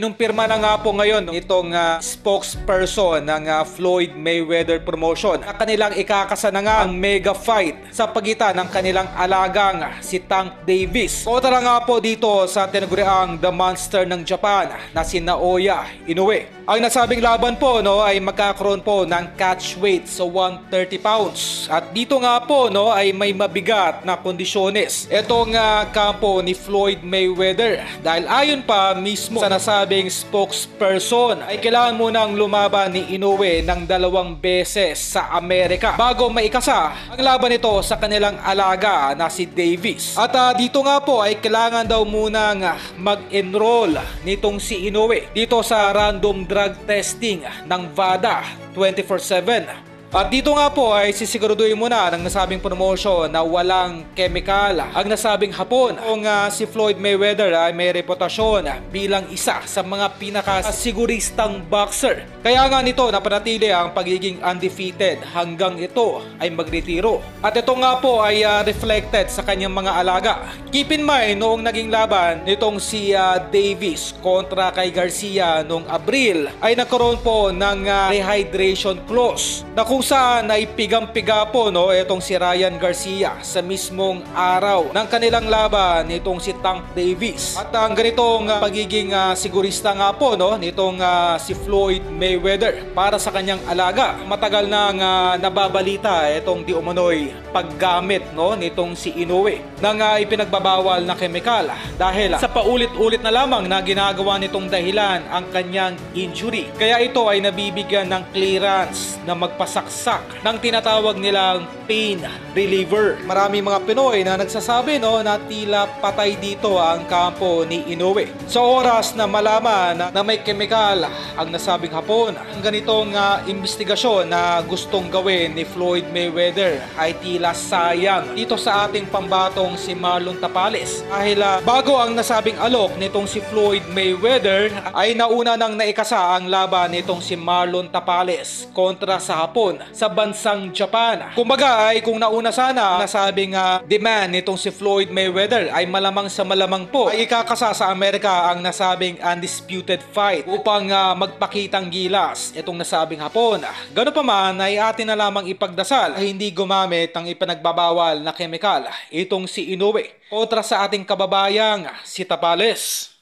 kinumpirma na nga po ngayon itong spokesperson ng Floyd Mayweather Promotion na kanilang ikakasa na nga ang mega fight sa pagitan ng kanilang alagang si Tank Davis. Kontra nga po dito sa tinaguriang The Monster ng Japan na si Naoya Inoue. Ang nasabing laban po ay magkakaroon po ng catch weight sa 130 pounds. At dito nga po ay may mabigat na kondisyones itong kampo ni Floyd Mayweather. Dahil ayon pa mismo sa nasabing spokesperson ay kailangan munang lumaban ni Inoue ng 2 beses sa Amerika bago maikasa ang laban nito sa kanilang alaga na si Davis. At dito nga po ay kailangan daw munang mag-enroll nitong si Inoue dito sa random drug testing ng VADA 24/7. At dito nga po ay sisiguraduhin muna ng nasabing promotion na walang chemical ang nasabing hapon. Kung si Floyd Mayweather ay may reputasyon bilang isa sa mga pinakasiguristang boxer. Kaya nga nito napanatili ang pagiging undefeated hanggang ito ay magretiro. At ito nga po ay reflected sa kanyang mga alaga. Keep in mind noong naging laban nitong si Davis kontra kay Garcia noong Abril ay nagkaroon po ng rehydration clause na kung saan ay pigang-piga po itong si Ryan Garcia sa mismong araw ng kanilang laban nitong si Tank Davis. At ang ganitong pagiging sigurista nga po nitong si Floyd Mayweather para sa kanyang alaga. Matagal nang nababalita itong di umano'y paggamit nitong si Inoue ng ipinagbabawal na kemikal dahil sa paulit-ulit na lamang na ginagawa nitong dahilan ang kanyang injury. Kaya ito ay nabibigyan ng clearance na magpasaksak ng tinatawag nilang pain reliever. Marami mga Pinoy na nagsasabi na tila patay dito ang kampo ni Inoue. Sa oras na malaman na may kemikal ang nasabing hapon, ang ganitong investigasyon na gustong gawin ni Floyd Mayweather ay tila sayang dito sa ating pambatong si Marlon Tapales. Dahil bago ang nasabing alok nitong si Floyd Mayweather ay nauna nang naikasa ang laban nitong si Marlon Tapales kontra sa hapon sa bansang Japan. Kumbaga ay kung nauna sana nasabing demand nitong si Floyd Mayweather ay malamang sa malamang po ay ikakasa sa Amerika ang nasabing undisputed fight upang magpakitang gilas itong nasabing hapon. Ganoon pa man ay atin na lamang ipagdasal ay hindi gumamit ang ipinagbabawal na kemikal itong si Inoue kontra sa ating kababayang si Tapales.